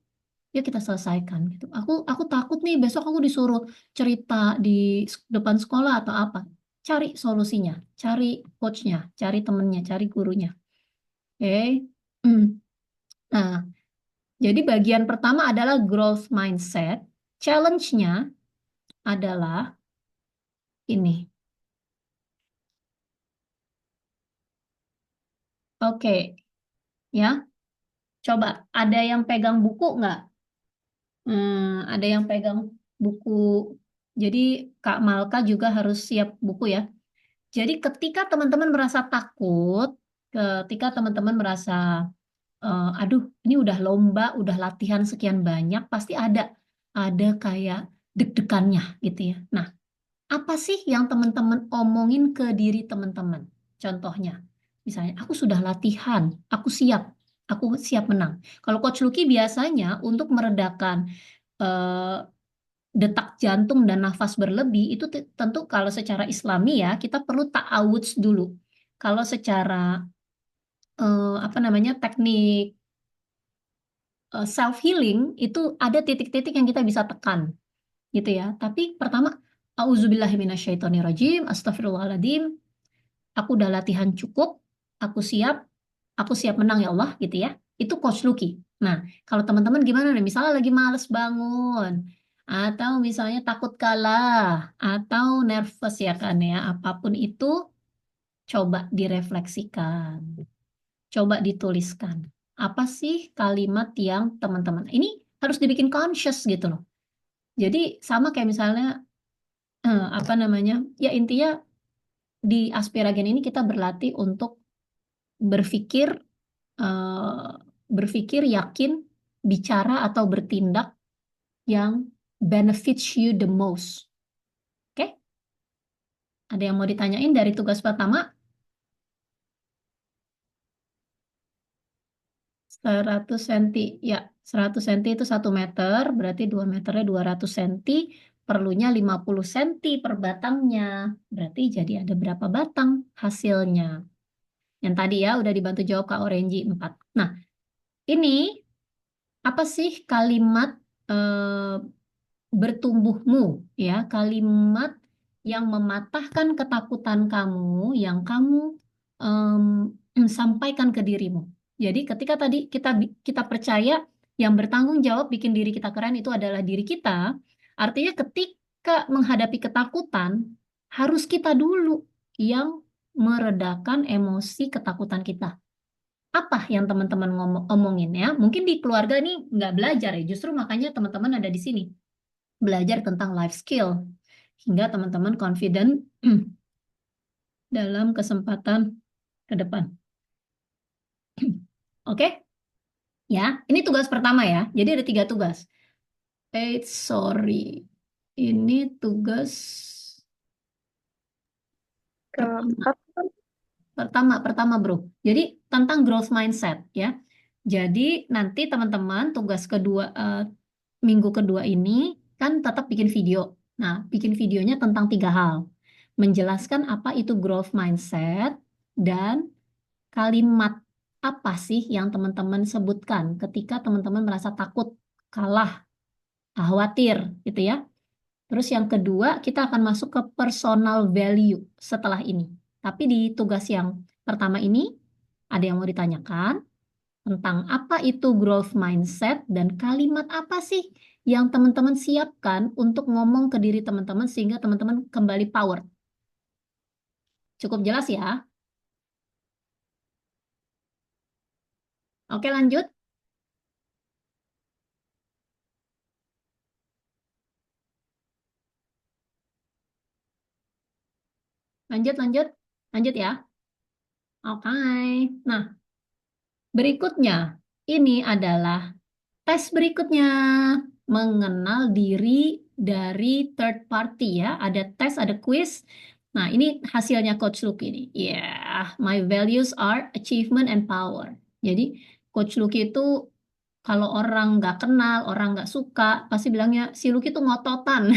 ya kita selesaikan gitu. Aku takut nih besok aku disuruh cerita di depan sekolah atau apa. Cari solusinya, cari coachnya, cari temennya, cari gurunya. Oke. Nah, jadi bagian pertama adalah growth mindset. Challenge-nya adalah ini. Oke, ya. Coba ada yang pegang buku nggak? Ada yang pegang buku. Jadi Kak Malka juga harus siap buku ya. Jadi ketika teman-teman merasa takut, ketika teman-teman merasa, aduh, ini udah lomba, udah latihan sekian banyak, pasti ada kayak deg-degannya gitu ya. Nah, apa sih yang teman-teman omongin ke diri teman-teman? Contohnya, misalnya, aku sudah latihan, aku siap menang. Kalau Coach Lucky biasanya untuk meredakan eh, detak jantung dan nafas berlebih itu tentu kalau secara Islami ya kita perlu ta'awudz dulu. Kalau secara apa namanya teknik self healing itu ada titik-titik yang kita bisa tekan gitu ya. Tapi pertama auzubillahiminasyaitonirrajim, astagfirullahaladzim, aku udah latihan cukup, aku siap, aku siap menang ya Allah gitu ya. Itu Coach Lucky. Nah, kalau teman-teman gimana nih? Misalnya lagi males bangun, atau misalnya takut kalah, atau nervous ya kan ya, apapun itu, coba direfleksikan, coba dituliskan. Apa sih kalimat yang teman-teman? Ini harus dibikin conscious gitu loh. Jadi sama kayak misalnya apa namanya? Ya intinya di Aspiragen ini kita berlatih untuk berpikir, eh, berpikir yakin, bicara atau bertindak yang benefits you the most. Oke? Ada yang mau ditanyain dari tugas pertama? 100 cm. Ya, 100 cm itu 1 meter, berarti 2 meternya 200 cm. Perlunya 50 cm per batangnya. Berarti jadi ada berapa batang hasilnya? Yang tadi ya udah dibantu jawab Kak Orenji 4. Nah, ini apa sih kalimat eh, bertumbuhmu ya, kalimat yang mematahkan ketakutan kamu yang kamu sampaikan ke dirimu. Jadi ketika tadi kita percaya yang bertanggung jawab bikin diri kita keren itu adalah diri kita, artinya ketika menghadapi ketakutan harus kita dulu yang meredakan emosi ketakutan kita. Apa yang teman-teman omongin ya? Mungkin di keluarga ini nggak belajar ya, justru makanya teman-teman ada di sini belajar tentang life skill hingga teman-teman confident dalam kesempatan ke depan. Oke, ya. Ini tugas pertama ya. Jadi ada 3 tugas. Sorry. Ini tugas pertama. Keempat, Pertama bro. Jadi tentang growth mindset ya. Jadi nanti teman-teman tugas kedua minggu kedua ini kan tetap bikin video. Nah, bikin videonya tentang 3 hal. Menjelaskan apa itu growth mindset dan kalimat apa sih yang teman-teman sebutkan ketika teman-teman merasa takut, kalah, khawatir gitu ya. Terus yang kedua, kita akan masuk ke personal value setelah ini. Tapi di tugas yang pertama ini, ada yang mau ditanyakan tentang apa itu growth mindset dan kalimat apa sih yang teman-teman siapkan untuk ngomong ke diri teman-teman sehingga teman-teman kembali power. Cukup jelas ya? Oke, lanjut. Lanjut, lanjut. Lanjut ya. Oke. Nah, berikutnya, ini adalah tes berikutnya, mengenal diri dari third party ya. Ada tes, ada quiz. Nah, ini hasilnya Coach Lucky ini. Yeah, my values are achievement and power. Jadi, Coach Lucky itu kalau orang nggak kenal, orang nggak suka, pasti bilangnya si Lucky itu ngototan.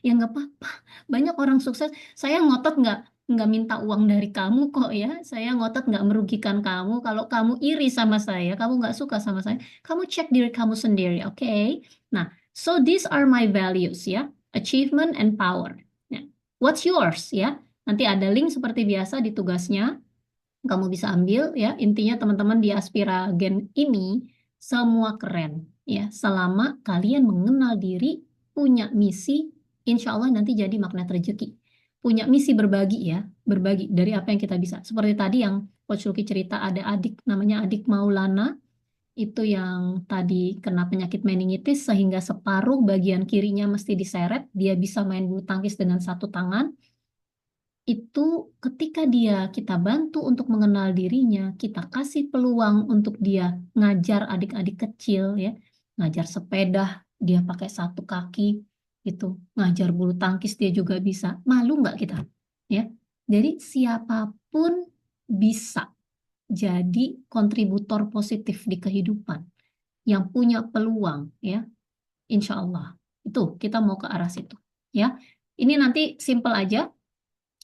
Ya nggak apa-apa. Banyak orang sukses. Saya ngotot nggak minta uang dari kamu kok ya. Saya ngotot nggak merugikan kamu. Kalau kamu iri sama saya, kamu nggak suka sama saya, kamu cek diri kamu sendiri, oke? Nah, so these are my values ya, achievement and power. Nah, what's yours ya? Nanti ada link seperti biasa di tugasnya, kamu bisa ambil ya. Intinya teman-teman di Aspiragen ini semua keren ya. Selama kalian mengenal diri, punya misi, insya Allah nanti jadi magnet rezeki. Punya misi berbagi ya, berbagi dari apa yang kita bisa. Seperti tadi yang Coach Luki cerita, ada adik namanya Adik Maulana, itu yang tadi kena penyakit meningitis sehingga separuh bagian kirinya mesti diseret, dia bisa main bulu tangkis dengan 1 tangan. Itu ketika kita bantu untuk mengenal dirinya, kita kasih peluang untuk dia ngajar adik-adik kecil ya, ngajar sepeda, dia pakai 1 kaki, gitu, ngajar bulu tangkis dia juga bisa. Malu nggak kita? Ya, jadi siapapun bisa jadi kontributor positif di kehidupan, yang punya peluang ya, insya Allah. Itu kita mau ke arah situ ya. Ini nanti simple aja,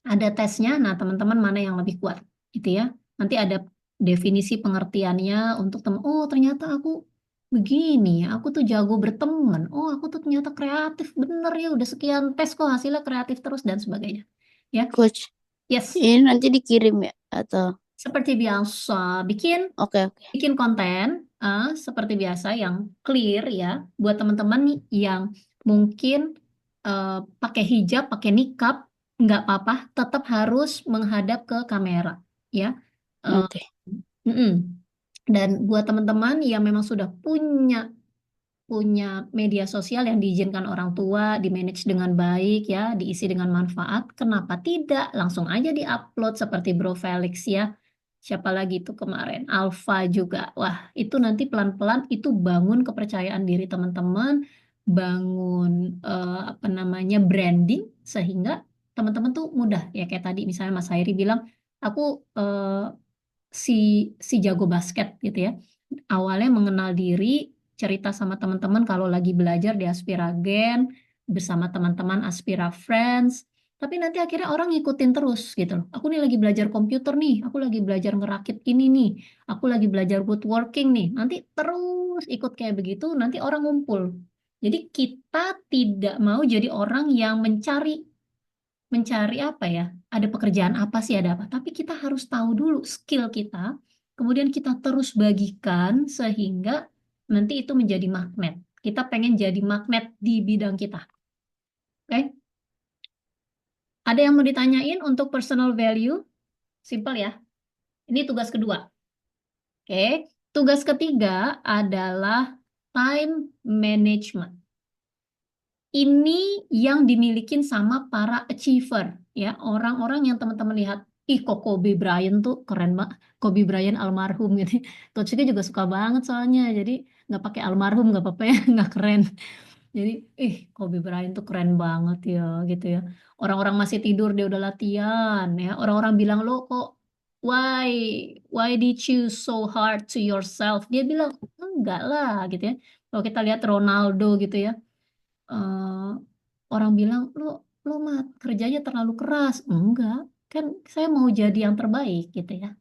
ada tesnya. Nah, teman-teman mana yang lebih kuat gitu ya. Nanti ada definisi pengertiannya untuk teman. Oh, ternyata aku begini ya. Aku tuh jago berteman. Oh, aku tuh ternyata kreatif. Bener ya, udah sekian tes kok hasilnya kreatif terus dan sebagainya. Ya. Coach, Yes. ini nanti dikirim ya atau Seperti biasa, bikin oke oke. bikin konten seperti biasa yang clear ya buat teman-teman nih yang mungkin eh, pakai hijab, pakai niqab, nggak apa-apa, tetap harus menghadap ke kamera ya. Eh, Oke. mm-mm. Dan buat teman-teman yang memang sudah punya punya media sosial yang diizinkan orang tua, di-manage dengan baik ya, diisi dengan manfaat, kenapa tidak? Langsung aja di-upload seperti Bro Felix ya. Siapa lagi itu kemarin? Alfa juga. Wah, itu nanti pelan-pelan itu bangun kepercayaan diri teman-teman, bangun apa namanya branding sehingga teman-teman tuh mudah ya kayak tadi misalnya Mas Hairi bilang, aku si si jago basket gitu ya. Awalnya mengenal diri, cerita sama teman-teman kalau lagi belajar di Aspiragen bersama teman-teman Aspira Friends. Tapi nanti akhirnya orang ngikutin terus gitu loh. Aku nih lagi belajar komputer nih, aku lagi belajar ngerakit ini nih, aku lagi belajar woodworking nih. Nanti terus ikut kayak begitu, nanti orang ngumpul. Jadi kita tidak mau jadi orang yang mencari mencari apa ya, ada pekerjaan apa sih, ada apa. Tapi kita harus tahu dulu skill kita, kemudian kita terus bagikan sehingga nanti itu menjadi magnet. Kita pengen jadi magnet di bidang kita. Oke? Ada yang mau ditanyain untuk personal value? Simple ya. Ini tugas kedua. Oke. Tugas ketiga adalah time management. Ini yang dimilikin sama para achiever ya, orang-orang yang teman-teman lihat, ih kok Kobe Bryant tuh keren banget, Kobe Bryant almarhum gitu. Coach Ika juga suka banget soalnya, jadi nggak pakai almarhum nggak apa-apa ya, nggak keren. Jadi Kobe Bryant tuh keren banget ya gitu ya. Orang-orang masih tidur dia udah latihan ya. Orang-orang bilang lo kok why did you so hard to yourself? Dia bilang, enggak lah gitu ya. Kalau kita lihat Ronaldo gitu ya, eh, orang bilang, lo mah kerjanya terlalu keras. Enggak, kan saya mau jadi yang terbaik gitu ya.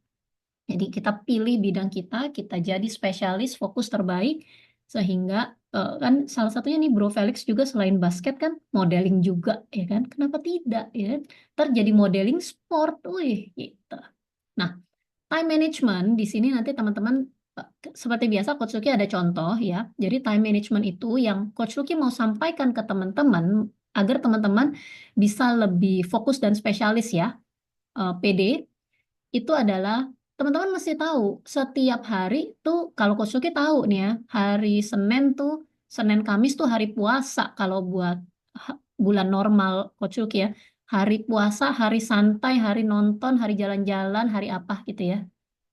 Jadi kita pilih bidang kita jadi spesialis, fokus terbaik, sehingga kan salah satunya nih Bro Felix juga selain basket kan modeling juga ya kan, kenapa tidak ya kan? Ntar jadi modeling sport, wih gitu. Nah, time management di sini nanti teman-teman seperti biasa Coach Luki ada contoh ya. Jadi time management itu yang Coach Luki mau sampaikan ke teman-teman agar teman-teman bisa lebih fokus dan spesialis ya. PD itu adalah teman-teman mesti tahu setiap hari tuh kalau Coach Luki tahu nih ya, hari Senin tuh Senin Kamis tuh hari puasa kalau buat bulan normal Coach Luki ya. Hari puasa, hari santai, hari nonton, hari jalan-jalan, hari apa gitu ya.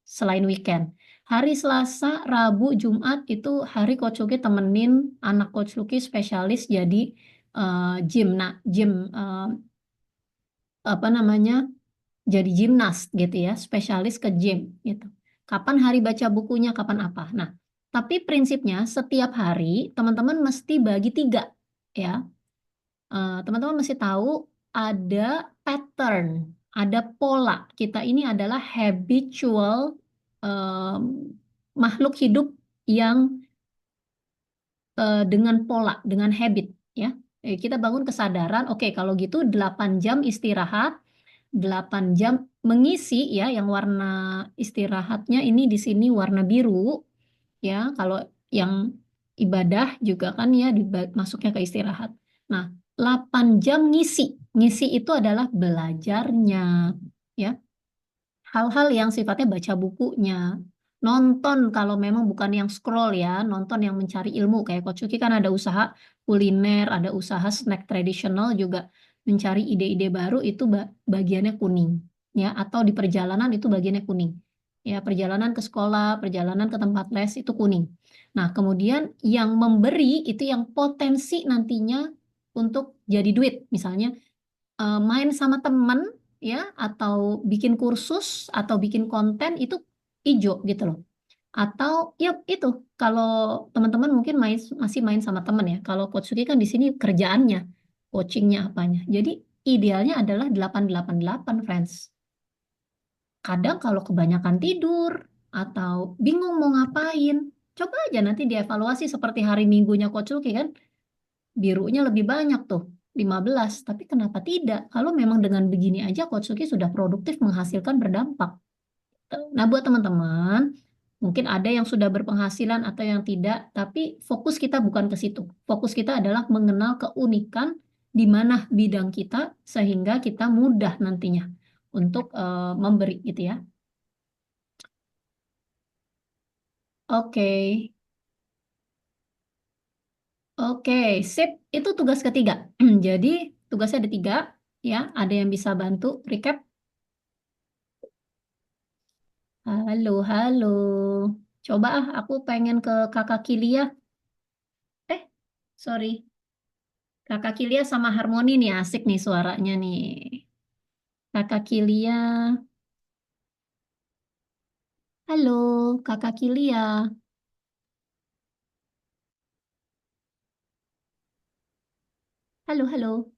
Selain weekend. Hari Selasa, Rabu, Jumat itu hari Coach Luki temenin anak Coach Luki spesialis jadi gym. Nah, gym apa namanya? Jadi gimnas gitu ya, spesialis ke gym gitu. Kapan hari baca bukunya, kapan apa. Nah, tapi prinsipnya setiap hari teman-teman mesti bagi tiga ya. Teman-teman mesti tahu ada pattern, ada pola. Kita ini adalah habitual em, makhluk hidup yang dengan pola, dengan habit ya. Kita bangun kesadaran, oke kalau gitu 8 jam istirahat, 8 jam mengisi ya yang warna istirahatnya ini di sini warna biru ya. Kalau yang ibadah juga kan ya masuknya ke istirahat. Nah, 8 jam ngisi. Ngisi itu adalah belajarnya ya. Hal-hal yang sifatnya baca bukunya. Nonton kalau memang bukan yang scroll ya, nonton yang mencari ilmu kayak Coach Yuki kan ada usaha kuliner, ada usaha snack tradisional juga mencari ide-ide baru itu bagiannya kuning ya, atau di perjalanan itu bagiannya kuning. Ya, perjalanan ke sekolah, perjalanan ke tempat les itu kuning. Nah, kemudian yang memberi itu yang potensi nantinya untuk jadi duit. Misalnya main sama temen ya atau bikin kursus atau bikin konten itu hijau gitu loh. Atau ya itu kalau teman-teman mungkin masih main sama temen ya. Kalau Coach Suki kan di sini kerjaannya, coachingnya apanya. Jadi idealnya adalah 8-8-8 friends. Kadang kalau kebanyakan tidur atau bingung mau ngapain, coba aja nanti dievaluasi seperti hari Minggunya Coach Suki kan. Birunya lebih banyak tuh, 15. Tapi kenapa tidak? Kalau memang dengan begini aja Coach Suki sudah produktif menghasilkan berdampak. Nah, buat teman-teman, mungkin ada yang sudah berpenghasilan atau yang tidak, tapi fokus kita bukan ke situ. Fokus kita adalah mengenal keunikan di mana bidang kita sehingga kita mudah nantinya untuk memberi gitu ya. Oke. Oke, sip. Itu tugas ketiga. Jadi tugasnya ada 3 ya. Ada yang bisa bantu recap? Halo, halo. Coba aku pengen ke Kakak Kilia. Eh, sorry. Kakak Kilia sama Harmoni nih asik nih suaranya nih. Kakak Kilia. Halo, Kakak Kilia. Halo, halo.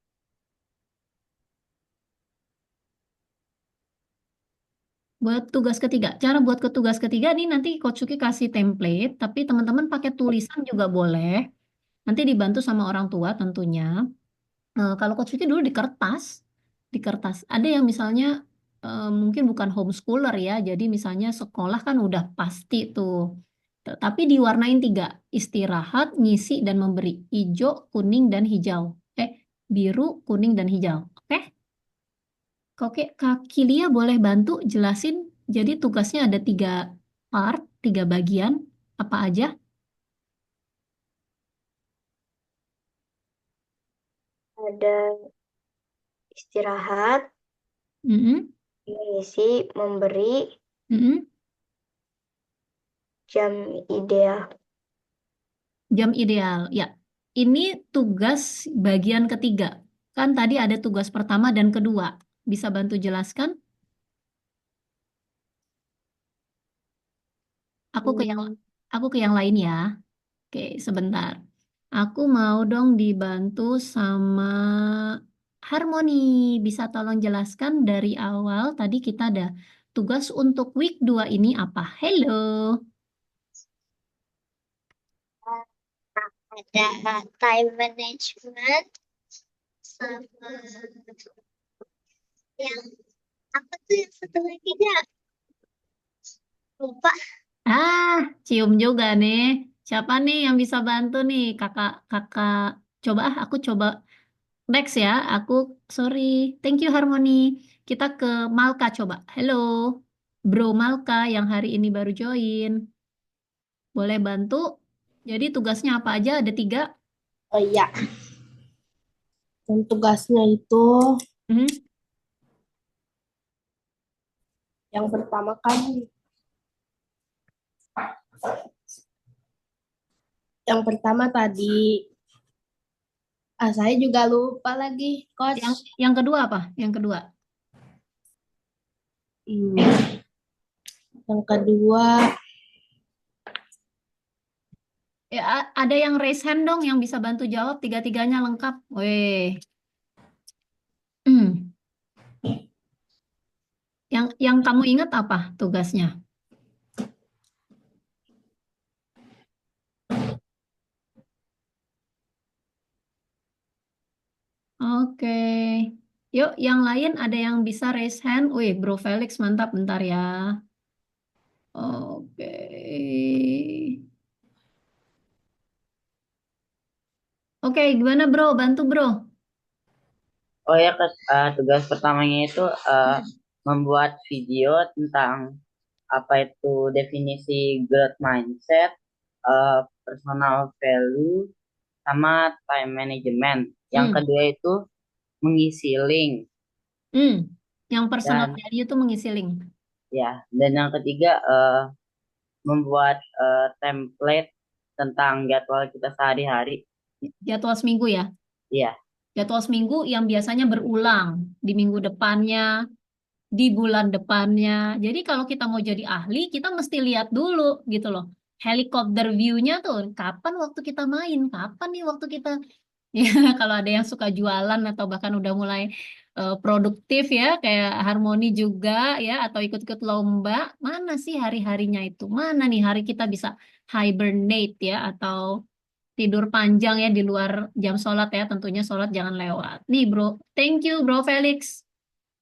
Buat tugas ketiga. Cara buat ke tugas ketiga nih nanti Coach Suki kasih template, tapi teman-teman pakai tulisan juga boleh. Nanti dibantu sama orang tua tentunya. Kalau Coach Vicky dulu di kertas. Ada yang misalnya mungkin bukan homeschooler ya, jadi misalnya sekolah kan udah pasti tuh. Tapi diwarnain 3, istirahat, ngisi, dan memberi. Hijau, kuning, dan hijau. Biru, kuning, dan hijau. Oke? Oke, Kak Kilia boleh bantu jelasin. Jadi tugasnya ada 3 part, 3 bagian. Apa aja? Ada istirahat, Mm-mm, mengisi, memberi, mm-mm. jam ideal. Jam ideal, ya. Ini tugas bagian ketiga. Kan tadi ada tugas pertama dan kedua. Bisa bantu jelaskan? Aku ke yang Hmm, aku ke yang lain ya. Oke, sebentar. Aku mau dong dibantu sama Harmoni. Bisa tolong jelaskan dari awal tadi kita ada tugas untuk week 2 ini apa? Hello. Ada time management sama yang apa tuh yang satu lagi gak lupa. Ah, cium juga nih. Siapa nih yang bisa bantu nih? Kakak, coba aku coba next ya. Aku sorry. Thank you Harmony. Kita ke Malka coba. Hello, Bro Malka yang hari ini baru join. Boleh bantu? Jadi tugasnya apa aja? Ada 3. oh iya, dan tugasnya itu Mhm. yang pertama kan, yang pertama tadi, saya juga lupa lagi, Yang Coach. yang kedua apa? Yang kedua. Hmm, yang kedua, Ya, ada yang raise hand dong yang bisa bantu jawab, tiga-tiganya lengkap. Weh. Hmm. Yang kamu ingat apa tugasnya? Oke. Yuk, yang lain ada yang bisa raise hand? Wih, Bro Felix mantap, bentar ya. Oke. Oke, gimana Bro? Bantu Bro. Oh ya, tugas pertamanya itu membuat video tentang apa itu definisi growth mindset, personal value, sama time management. Yang Hmm. kedua itu mengisi link Hmm. Yang personal dan value itu mengisi link. dan yang ketiga membuat template tentang jadwal kita sehari-hari. Jadwal seminggu ya. Ya, Jadwal seminggu yang biasanya berulang di minggu depannya, di bulan depannya. Jadi kalau kita mau jadi ahli, kita mesti lihat dulu gitu loh. Helikopter view-nya tuh, kapan waktu kita main, kapan nih waktu kita, ya kalau ada yang suka jualan atau bahkan udah mulai produktif ya, kayak Harmoni juga ya, atau ikut-ikut lomba, mana sih hari-harinya itu? Mana nih hari kita bisa hibernate ya, atau tidur panjang ya di luar jam sholat ya, tentunya sholat jangan lewat. Nih bro, thank you bro Felix.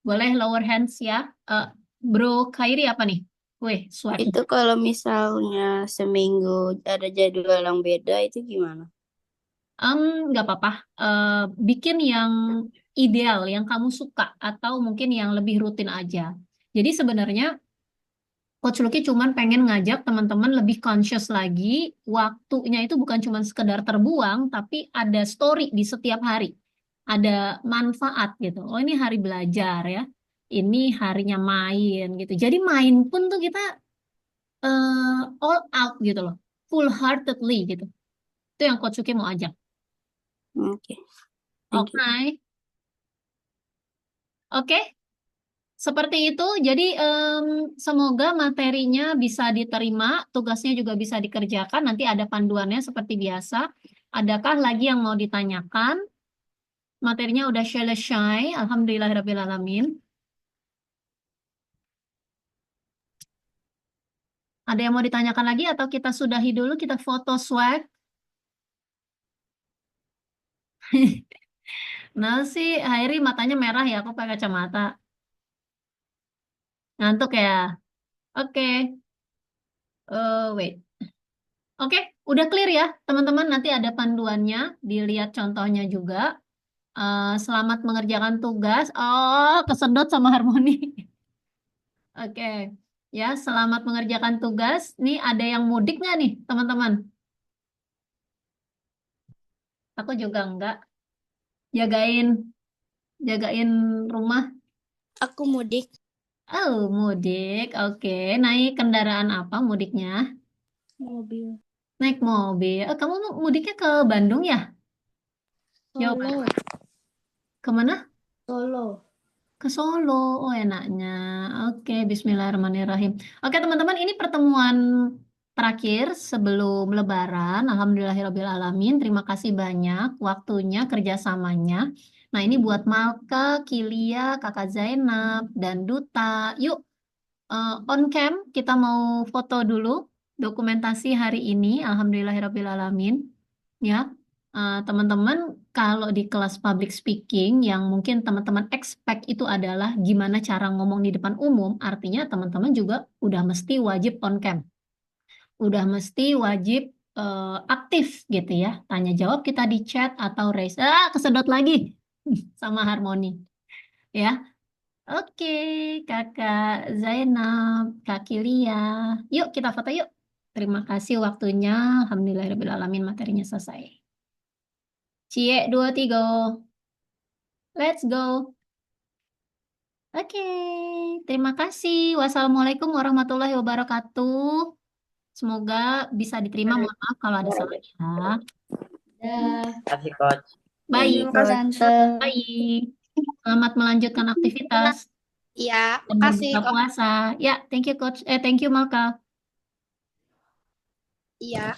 Boleh lower hands ya. Eh, Bro Khairi apa nih? Weh, swag. Itu kalau misalnya seminggu ada jadwal yang beda itu gimana? Nggak apa-apa. Eh, Bikin yang ideal, yang kamu suka, atau mungkin yang lebih rutin aja. Jadi sebenarnya Coach Lucky cuman pengen ngajak teman-teman lebih conscious lagi. Waktunya itu bukan cuma sekedar terbuang, tapi ada story di setiap hari. Ada manfaat gitu. Oh ini hari belajar ya. Ini harinya main gitu. Jadi main pun tuh kita all out gitu loh, full heartedly gitu. Itu yang Coach Yuki mau ajak. Oke, thank you. Oke, oke, seperti itu. Jadi semoga materinya bisa diterima, tugasnya juga bisa dikerjakan. Nanti ada panduannya seperti biasa. Adakah lagi yang mau ditanyakan? Materinya udah selesai. Alhamdulillahirrabbilalamin. Ada yang mau ditanyakan lagi atau kita sudahi dulu, kita foto swag? Nah sih, Hairi matanya merah ya, aku pakai kacamata. Ngantuk ya? Oke. Wait. Oke, udah clear ya, teman-teman. Nanti ada panduannya, dilihat contohnya juga. Selamat mengerjakan tugas. Oh, kesedot sama Harmoni. Oke, ya, selamat mengerjakan tugas. Nih, ada yang mudik nggak nih, teman-teman? Aku juga enggak. Jagain, jagain rumah. Aku mudik Oh, mudik. Oke, naik kendaraan apa mudiknya? mobil. Naik mobil. Kamu mudiknya ke Bandung ya? Jawa Solo, Barat. Kemana? Solo. Ke Solo, oh enaknya. Oke, Bismillahirrahmanirrahim. Oke, teman-teman, ini pertemuan terakhir sebelum Lebaran, alhamdulillahirobbilalamin, terima kasih banyak waktunya, kerjasamanya. Nah, ini buat Malka, Kilia, Kakak Zainab, dan Duta. Yuk, on cam kita mau foto dulu dokumentasi hari ini, alhamdulillahirobbilalamin. Ya, teman-teman, kalau di kelas public speaking yang mungkin teman-teman expect itu adalah gimana cara ngomong di depan umum, artinya teman-teman juga udah mesti wajib on cam, udah mesti wajib aktif gitu ya. Tanya jawab kita di chat atau raise. Kesedot lagi sama Harmoni. Ya, oke, Kakak Zainab, Kak Kilia. Yuk kita foto yuk. Terima kasih waktunya. Alhamdulillahirobbilalamin, materinya selesai. Cie, 2, 3. Let's go. Oke, terima kasih. Wassalamualaikum warahmatullahi wabarakatuh. Semoga bisa diterima. Mohon maaf kalau ada salah ya. Terima kasih, Coach. Baik, Terima kasih. Tante. baik. Selamat melanjutkan aktivitas Iya, dan makasih berbuka kok. puasa. Ya, thank you Coach. Thank you Malka. Iya.